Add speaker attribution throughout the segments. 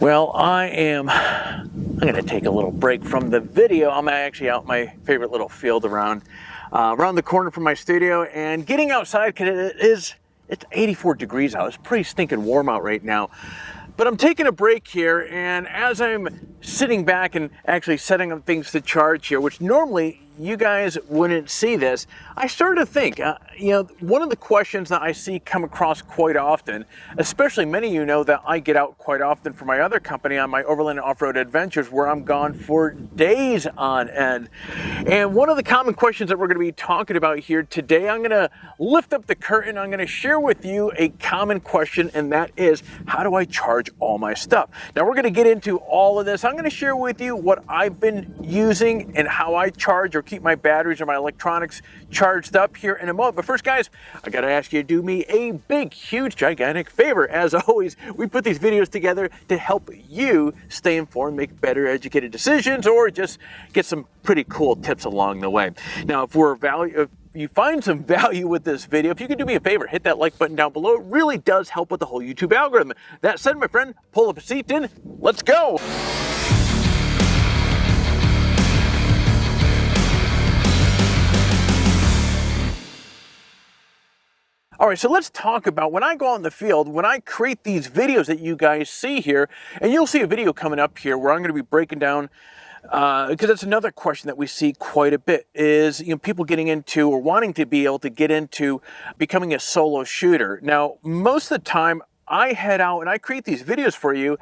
Speaker 1: Well, I'm going to take a little break from the video. I'm actually out in my favorite little field around the corner from my studio, and getting outside because it's 84 degrees out. It's pretty stinking warm out right now. But I'm taking a break here, and as I'm sitting back and actually setting up things to charge here, which normally you guys wouldn't see this, I started to think, one of the questions that I see come across quite often, especially many of you know that I get out quite often for my other company on my overland and off-road adventures where I'm gone for days on end. And one of the common questions that we're going to be talking about here today, I'm going to lift up the curtain. I'm going to share with you a common question, and that is, how do I charge all my stuff? Now we're going to get into all of this. I'm going to share with you what I've been using and how I charge or keep my batteries or my electronics charged up here in a moment. But first, guys, I got to ask you to do me a big, huge, gigantic favor. As always, we put these videos together to help you stay informed, make better educated decisions, or just get some pretty cool tips along the way. Now, if you find some value with this video, if you could do me a favor, hit that like button down below. It really does help with the whole YouTube algorithm. That said, my friend, pull up a seat in. Let's go. All right, so let's talk about when I go out in the field, when I create these videos that you guys see here, and you'll see a video coming up here where I'm going to be breaking down, because that's another question that we see quite a bit, is people getting into or wanting to be able to get into becoming a solo shooter. Now, most of the time I head out and I create these videos for you.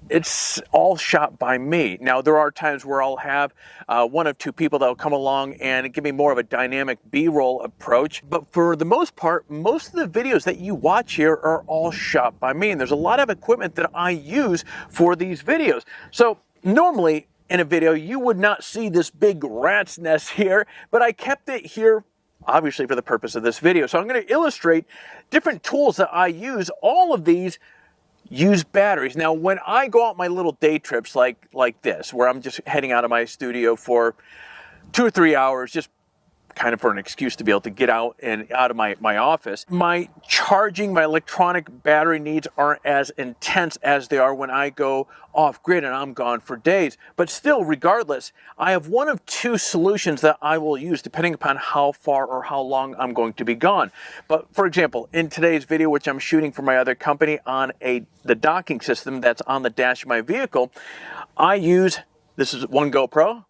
Speaker 1: It's all shot by me. Now, there are times where I'll have one of two people that will come along and give me more of a dynamic B-roll approach. But for the most part, most of the videos that you watch here are all shot by me. And there's a lot of equipment that I use for these videos. So normally in a video, you would not see this big rat's nest here, but I kept it here obviously for the purpose of this video. So I'm going to illustrate different tools that I use. All of these use batteries. Now, when I go out my little day trips like this, where I'm just heading out of my studio for 2 or 3 hours, just kind of for an excuse to be able to get out and out of my office, my electronic battery needs aren't as intense as they are when I go off grid and I'm gone for days. But still, regardless, I have one of two solutions that I will use depending upon how far or how long I'm going to be gone. But for example, in today's video, which I'm shooting for my other company on the docking system that's on the dash of my vehicle, this is one GoPro.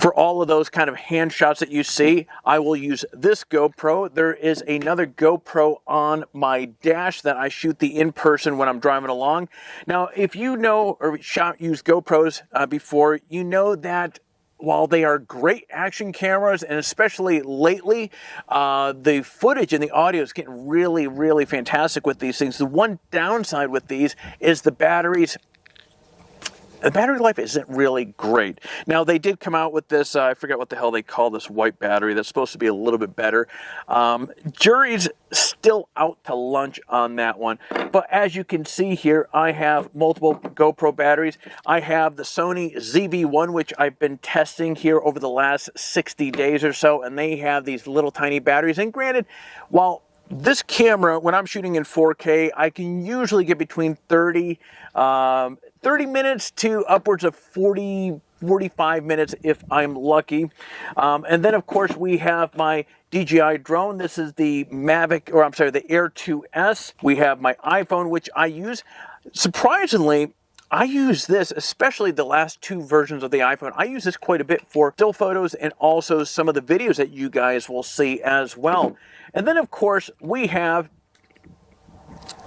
Speaker 1: For all of those kind of hand shots that you see, I will use this GoPro. There is another GoPro on my dash that I shoot the in-person when I'm driving along. Now, if you know or used GoPros before, you know that while they are great action cameras, and especially lately, the footage and the audio is getting really, really fantastic with these things. The one downside with these is the batteries. The battery life isn't really great. Now, they did come out with this, I forget what the hell they call this white battery, that's supposed to be a little bit better. Jury's still out to lunch on that one. But as you can see here, I have multiple GoPro batteries. I have the Sony ZV-1, which I've been testing here over the last 60 days or so, and they have these little tiny batteries. And granted, while this camera, when I'm shooting in 4K, I can usually get between 30 minutes to upwards of 45 minutes if I'm lucky. And then, of course, we have my DJI drone. This is the the Air 2S. We have my iPhone, which I use. Surprisingly, I use this, especially the last two versions of the iPhone. I use this quite a bit for still photos and also some of the videos that you guys will see as well. And then, of course, we have,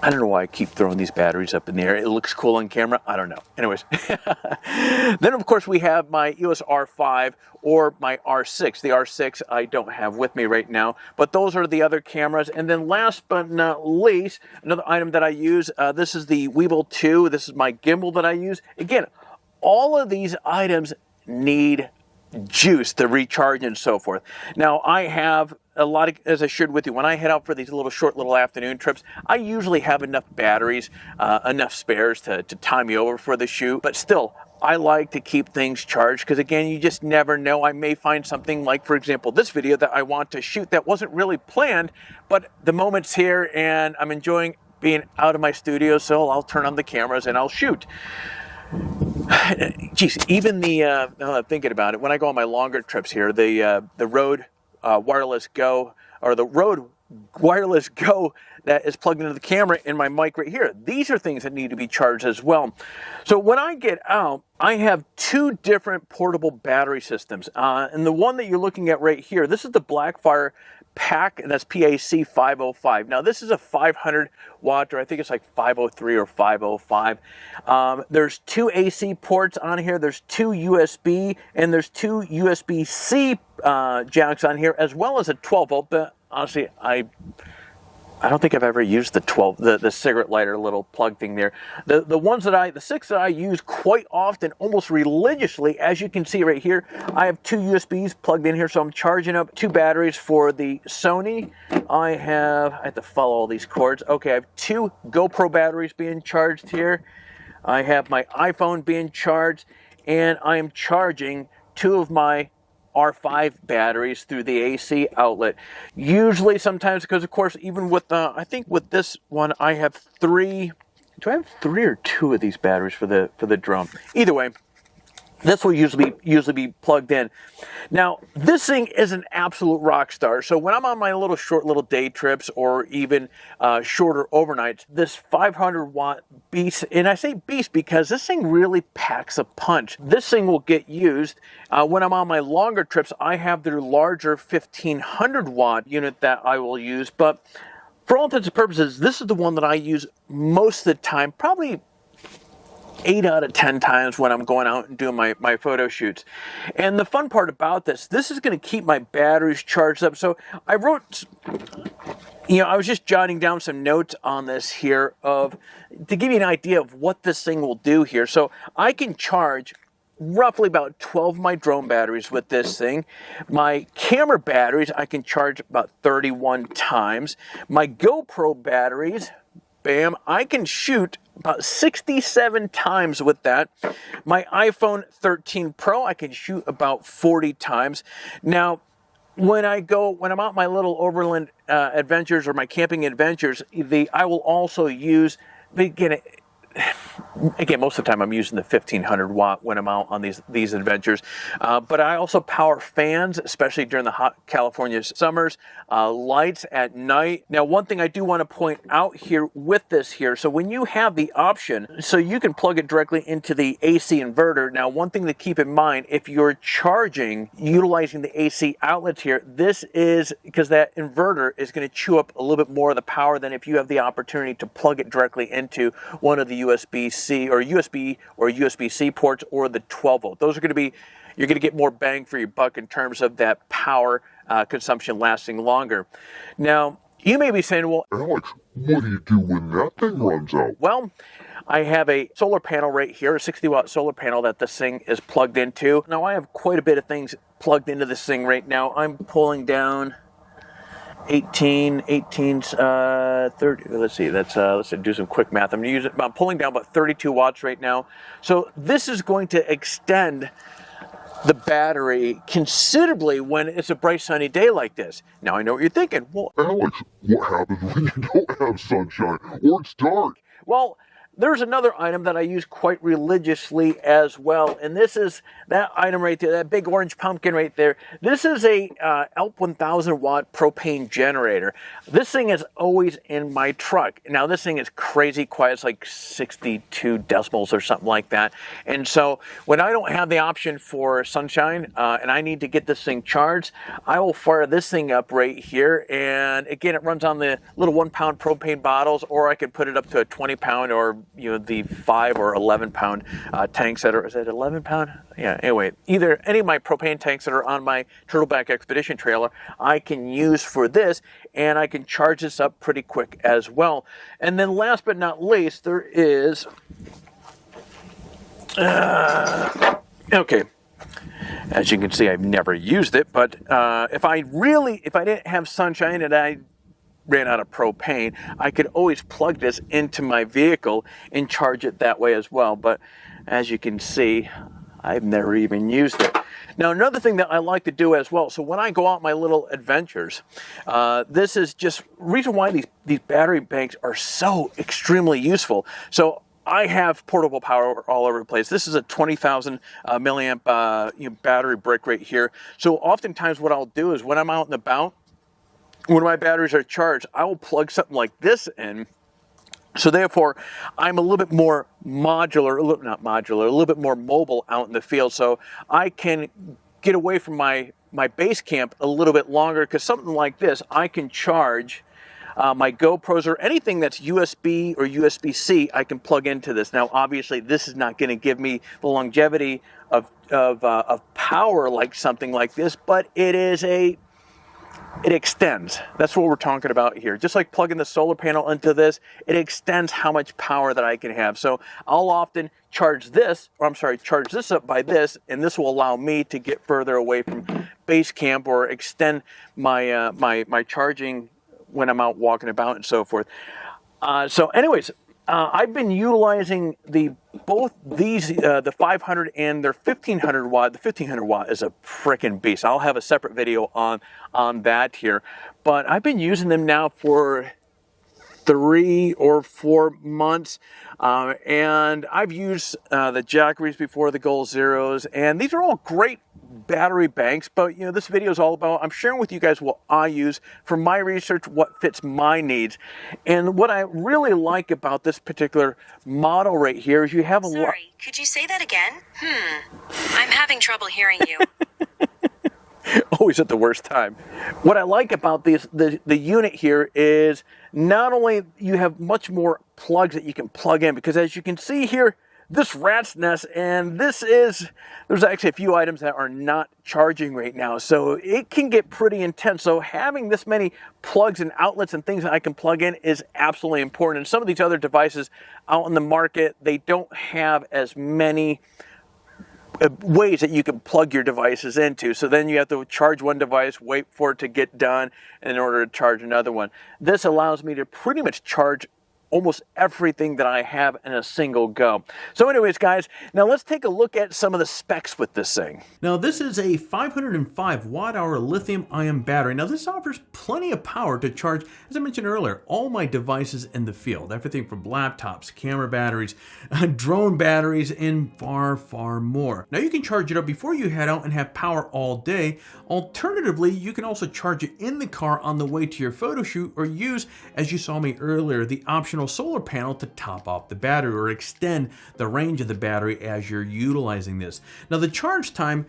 Speaker 1: I don't know why I keep throwing these batteries up in the air. It looks cool on camera. I don't know. Anyways. Then, of course, we have my EOS R5 or my R6. The R6 I don't have with me right now, but those are the other cameras. And then last but not least, another item that I use, this is the Weevil 2. This is my gimbal that I use. Again, all of these items need juice to recharge and so forth. Now, I have a lot of, as I shared with you, when I head out for these short little afternoon trips, I usually have enough batteries, enough spares to time me over for the shoot. But still, I like to keep things charged because, again, you just never know. I may find something like, for example, this video that I want to shoot that wasn't really planned, but the moment's here and I'm enjoying being out of my studio, so I'll turn on the cameras and I'll shoot. Geez, even the now that I'm thinking about it, when I go on my longer trips here, the Rode Wireless Go, or the Rode Wireless Go that is plugged into the camera and my mic right here, these are things that need to be charged as well. So when I get out, I have two different portable battery systems, and the one that you're looking at right here, this is the Blackfire Pack, and that's Pac505. Now this is a 500 watt, or I think it's like 503 or 505. There's two AC ports on here, there's two USB, and there's two USB-C jacks on here, as well as a 12 volt. But honestly, I don't think I've ever used the cigarette lighter little plug thing there. The six that I use quite often, almost religiously, as you can see right here, I have two USBs plugged in here, so I'm charging up two batteries for the Sony. I have to follow all these cords. Okay, I have two GoPro batteries being charged here. I have my iPhone being charged, and I am charging two of my R5 batteries through the AC outlet. Usually, sometimes, because of course, even with I think with this one, I have three. Do I have three or two of these batteries for the drone? Either way, this will usually be plugged in. Now, this thing is an absolute rock star. So when I'm on my short little day trips, or even shorter overnights, this 500 watt beast, and I say beast because this thing really packs a punch. This thing will get used when I'm on my longer trips. I have their larger 1500 watt unit that I will use, but for all intents and purposes, this is the one that I use most of the time, probably 8 out of 10 times when I'm going out and doing my photo shoots. And the fun part about this is going to keep my batteries charged up. So I wrote, I was just jotting down some notes on this here to give you an idea of what this thing will do here. So I can charge roughly about 12 of my drone batteries with this thing. My camera batteries, I can charge about 31 times. My GoPro batteries, bam, I can shoot about 67 times with that. My iPhone 13 Pro, I can shoot about 40 times. Now, when I'm out my little overland adventures or my camping adventures, I will also use, again, most of the time I'm using the 1500 watt when I'm out on these adventures. But I also power fans, especially during the hot California summers, lights at night. Now, one thing I do want to point out here with this here, so when you have the option, so you can plug it directly into the AC inverter. Now, one thing to keep in mind, if you're charging utilizing the AC outlets here, this is because that inverter is going to chew up a little bit more of the power than if you have the opportunity to plug it directly into one of the USB-C or USB-C ports, or the 12 volt. Those are going to be, you're going to get more bang for your buck in terms of that power consumption lasting longer. Now, you may be saying, well,
Speaker 2: Alex, what do you do when that thing runs out?
Speaker 1: Well, I have a solar panel right here, a 60 watt solar panel that this thing is plugged into. Now, I have quite a bit of things plugged into this thing right now. I'm pulling down 30, let's see, let's do some quick math. I'm pulling down about 32 watts right now. So this is going to extend the battery considerably when it's a bright sunny day like this. Now I know what you're thinking. Well,
Speaker 2: Alex, what happens when you don't have sunshine or it's dark?
Speaker 1: Well, there's another item that I use quite religiously as well, and this is that item right there, that big orange pumpkin right there. This is a ELP 1000 watt propane generator. This thing is always in my truck. Now, this thing is crazy quiet. It's like 62 decibels or something like that. And so when I don't have the option for sunshine and I need to get this thing charged, I will fire this thing up right here. And again, it runs on the little 1 pound propane bottles, or I could put it up to a 20 pound or the 5 or 11 pound tanks that are, is it 11 pound? Yeah, anyway, either any of my propane tanks that are on my Turtleback Expedition trailer, I can use for this, and I can charge this up pretty quick as well. And then last but not least, there is, okay, as you can see, I've never used it, but if I didn't have sunshine and I ran out of propane, I could always plug this into my vehicle and charge it that way as well. But as you can see, I've never even used it. Now, another thing that I like to do as well, so when I go out my little adventures, this is just reason why these battery banks are so extremely useful. So I have portable power all over the place. This is a 20,000 milliamp battery brick right here. So oftentimes what I'll do is when I'm out and about, when my batteries are charged, I will plug something like this in. So therefore, I'm a little bit more modular, a little bit more mobile out in the field. So I can get away from my base camp a little bit longer, because something like this, I can charge my GoPros or anything that's USB or USB-C, I can plug into this. Now, obviously, this is not going to give me the longevity of power like something like this, but it extends. That's what we're talking about here. Just like plugging the solar panel into this, it extends how much power that I can have. So I'll often charge this up by this, and this will allow me to get further away from base camp or extend my my charging when I'm out walking about and so forth. So anyways, I've been utilizing both these, the 500 and their 1500 watt. The 1500 watt is a frickin' beast. I'll have a separate video on that here. But I've been using them now for 3 or 4 months, and I've used the Jackeries before, the Goal Zeros, and these are all great battery banks. But this video is all about, I'm sharing with you guys what I use for my research, what fits my needs. And what I really like about this particular model right here is you have a lot.
Speaker 3: Sorry, could you say that again? I'm having trouble hearing you.
Speaker 1: Always at the worst time. What I like about the unit here is not only you have much more plugs that you can plug in, because as you can see here, this rat's nest, and there's actually a few items that are not charging right now, so it can get pretty intense. So having this many plugs and outlets and things that I can plug in is absolutely important. And some of these other devices out in the market, they don't have as many ways that you can plug your devices into. So then you have to charge one device, wait for it to get done in order to charge another one. This allows me to pretty much charge almost everything that I have in a single go. So anyways, guys, now let's take a look at some of the specs with this thing. Now this is a 505 watt-hour lithium-ion battery. Now this offers plenty of power to charge, as I mentioned earlier, all my devices in the field. Everything from laptops, camera batteries, drone batteries, and far, far more. Now you can charge it up before you head out and have power all day. Alternatively, you can also charge it in the car on the way to your photo shoot, or use, as you saw me earlier, the option solar panel to top off the battery or extend the range of the battery as you're utilizing this. Now the charge time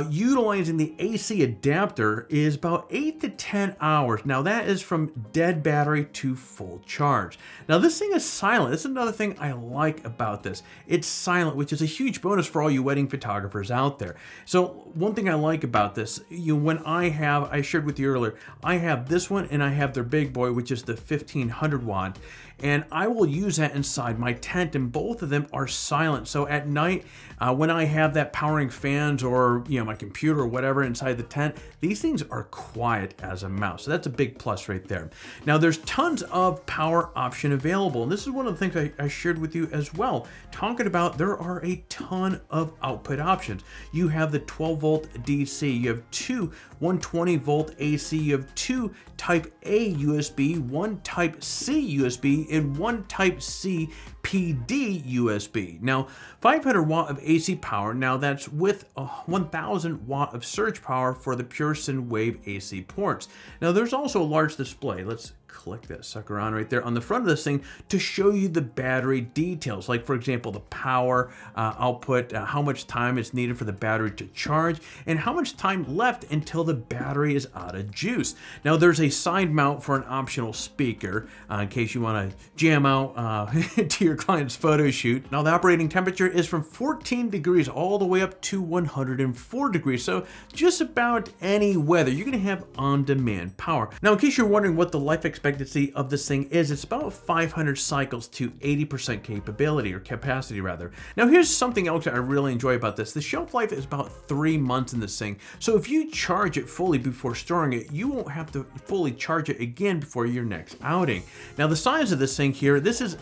Speaker 1: utilizing the AC adapter is about 8 to 10 hours. Now that is from dead battery to full charge. Now this thing is silent. This is another thing I like about this. It's silent, which is a huge bonus for all you wedding photographers out there. So one thing I like about this, when I shared with you earlier, I have this one and I have their big boy, which is the 1500 watt. And I will use that inside my tent, and both of them are silent. So at night, when I have that powering fans or my computer or whatever inside the tent, these things are quiet as a mouse. So that's a big plus right there. Now there's tons of power option available, and this is one of the things I shared with you as well, talking about there are a ton of output options. You have the 12 volt DC, you have 2 120 volt AC, you have 2 Type A USB, 1 Type C USB, and 1 Type C PD USB. Now 500 watt of AC power, now that's with 1000 watt of surge power for the pure sine wave AC ports. Now there's also a large display. Let's click that sucker on right there on the front of this thing to show you the battery details, like for example the power output, how much time is needed for the battery to charge, and how much time left until the battery is out of juice. Now there's a side mount for an optional speaker in case you want to jam out to your client's photo shoot. Now the operating temperature is from 14 degrees all the way up to 104 degrees, so just about any weather you're going to have on-demand power. Now in case you're wondering what the life expectancy of this thing is, it's about 500 cycles to 80% capability, or capacity rather. Now here's something else that I really enjoy about this. The shelf life is about 3 months in this thing, so if you charge it fully before storing it, you won't have to fully charge it again before your next outing. Now the size of this thing here, this is,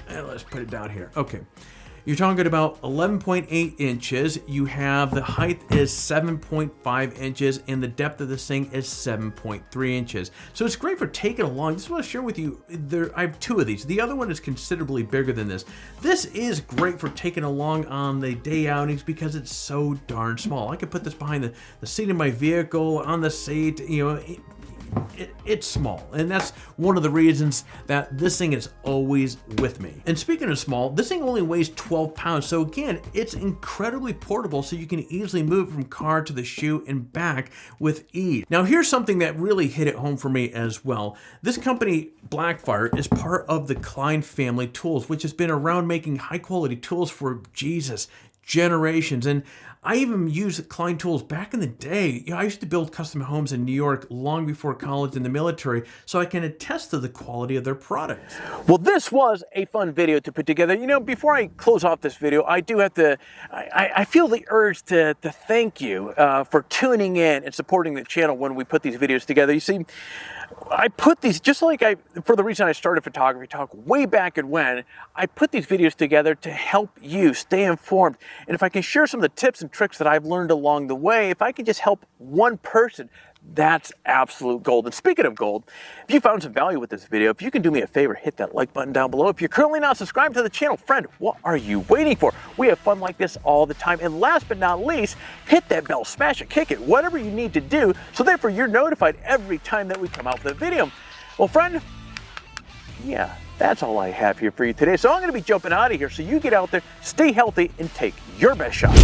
Speaker 1: let's put it down here. Okay. You're talking about 11.8 inches. You have the height is 7.5 inches and the depth of this thing is 7.3 inches. So it's great for taking along. This is what I share with you. I have two of these. The other one is considerably bigger than this. This is great for taking along on the day outings because it's so darn small. I can put this behind the seat of my vehicle, on the seat, you know, it's small, and that's one of the reasons that this thing is always with me. And speaking of small, this thing only weighs 12 pounds, so again, it's incredibly portable, so you can easily move from car to the shoot and back with ease. Now here's something that really hit it home for me as well. This company, Blackfire, is part of the Klein family tools, which has been around making high quality tools for generations. And I even used Klein tools back in the day. You know, I used to build custom homes in New York long before college and the military, so I can attest to the quality of their products. Well, this was a fun video to put together. You know, before I close off this video, I do have to, I feel the urge to thank you for tuning in and supporting the channel when we put these videos together. You see, I put these, just like for the reason I started Photography Talk way back and when, I put these videos together to help you stay informed. And if I can share some of the tips and tricks that I've learned along the way, if I can just help one person, that's absolute gold. And speaking of gold, if you found some value with this video, if you can do me a favor, hit that like button down below. If you're currently not subscribed to the channel, friend, what are you waiting for? We have fun like this all the time. And last but not least, hit that bell, smash it, kick it, whatever you need to do, so therefore you're notified every time that we come out with a video. Well, friend, yeah, that's all I have here for you today. So I'm going to be jumping out of here, so you get out there, stay healthy, and take your best shot.